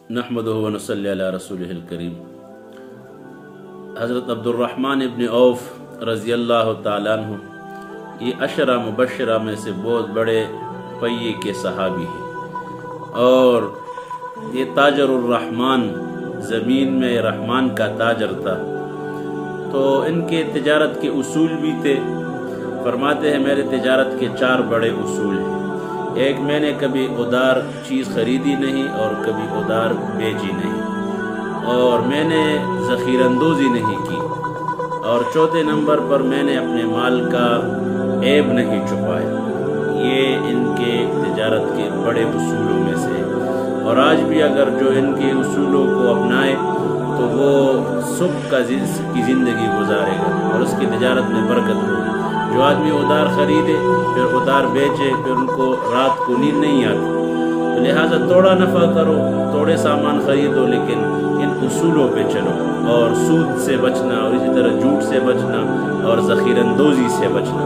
नहमदुहु व नसल्ली अला रसूलिहिल करीम। हज़रत अब्दुर्रहमान इब्न औफ रज़ी अल्लाह ताला अन्हु ये अशरा मुबशरा में से बहुत बड़े पहिए के सहाबी हैं और ये ताजरुर रहमान ज़मीन में रहमान का ताजर था। तो इनके तिजारत के उसूल भी थे। फरमाते हैं मेरे तिजारत के 4 बड़े उसूल हैं। एक, मैंने कभी उधार चीज़ ख़रीदी नहीं और कभी उधार बेची नहीं, और मैंने ज़ख़ीरंदोज़ी नहीं की, और चौथे नंबर पर मैंने अपने माल का ऐब नहीं छुपाया। ये इनके तिजारत के बड़े उसूलों में से। और आज भी अगर जो इनके उसूलों को अपनाए तो वो सुख की ज़िंदगी गुजारेगा और उसकी तिजारत में बरकत होगी। जो आदमी उधार ख़रीदे फिर उधार बेचे फिर उनको रात को नींद नहीं आती। तो लिहाजा थोड़ा नफ़ा करो, थोड़े सामान ख़रीदो, लेकिन इन उसूलों पे चलो और सूद से बचना और इसी तरह झूठ से बचना और ज़ख़ीरंदोज़ी से बचना।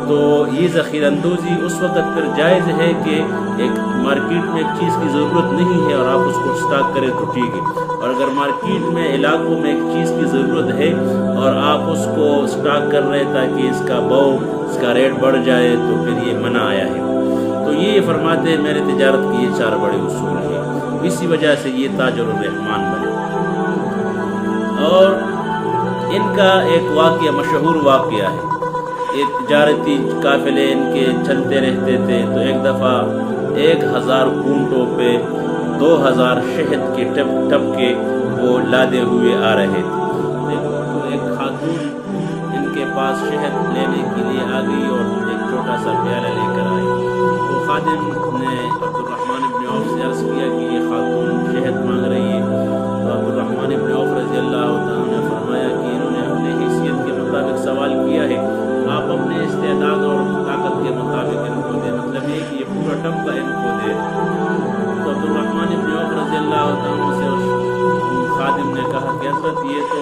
तो ये ज़ख़ीरंदोज़ी उस वक़्त फिर जायज़ है कि एक मार्केट में एक चीज़ की ज़रूरत नहीं है और आप उसको स्टॉक करें तो ठीक है, और अगर मार्केट में इलाकों में एक चीज़ की ज़रूरत है और आप उसको स्टॉक कर रहे हैं ताकि इसका भाव, इसका रेट बढ़ जाए, तो फिर ये मना आया है। तो ये फरमाते हैं मेरे तिजारत के ये 4 बड़े उसूल हैं, इसी वजह से ये ताजरुर रहमान बने। और इनका एक वाक़या, मशहूर वाक़या है। ये तिजारती काफ़िले इनके चलते रहते थे। तो एक दफ़ा 1000 ऊँटों पे 2000 शहद के टपके वो लादे हुए आ रहे थे। तो एक खातून इनके पास शहद लेने के लिए आ गई और एक छोटा सा प्याला लेकर आई। तो खादिम ने अब्दुर्रहमान इब्न औफ से अर्ज़ किया कि ये खातून शहद मांग रही है। तो अब्दुर्रहमान इब्न औफ रज़ी अल्लाह तआला ने फरमाया कि इन्होंने अपने हैसियत के मुताबिक सवाल किया है, आप अपने इस्तेदाद और ताकत के मुताबिक इनको दें, मतलब ये कि ये पूरा टपका इनको दे। तो अब्दुर्रहमान इब्न औफ रज़ी अल्लाह तआला से खादिम ने कहा कि हज़रत ये तो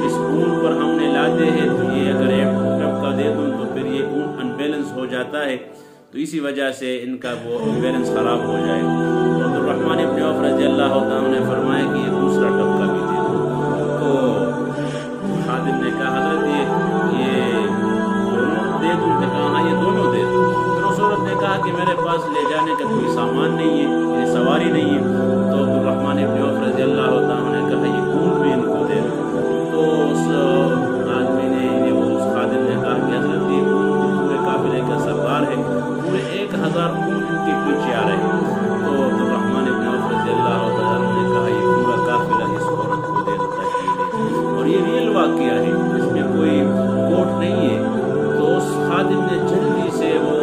इस ऊँट पर हमने लादे हैं, तो ये अगर एक टपका दे दूँ तो फिर ये ऊँट अनबैलेंस हो जाता है, तो इसी वजह से इनका वो बैलेंस ख़राब हो जाए। तो अब्दुर्रहमान इब्न औफ रज़ी अल्लाह तआला ने फरमाया कि ये दूसरा टपका भी दे दो। तो खादिम ने कहा हज़रत ये दोनों दे दूँ? ने कहा हाँ ये दोनों दे दो। फिर उस औरत ने कहा कि मेरे पास ले जाने का कोई सामान नहीं है, ये सवारी नहीं है। तो अब्दुर्रहमान इब्न औफ रज़ी अल्लाह तआला ने कहा ये ऊँट भी इनको दे दो। तो उस आदमी ने, उस खादिम ने कहा कि हज़रत ये पूरे काफ़िले का सरदार है, पूरे 1000 ऊँट इनके पीछे आ रहे हैं। तो अब्दुर्रहमान इब्न औफ रज़ी अल्लाह तआला ने कहा ये पूरा काफ़िला इस औरत को दे देता है। और ये रियल वाक़या है, इसमें कोई कोट नहीं है। तो उस खादिम ने जल्दी से वो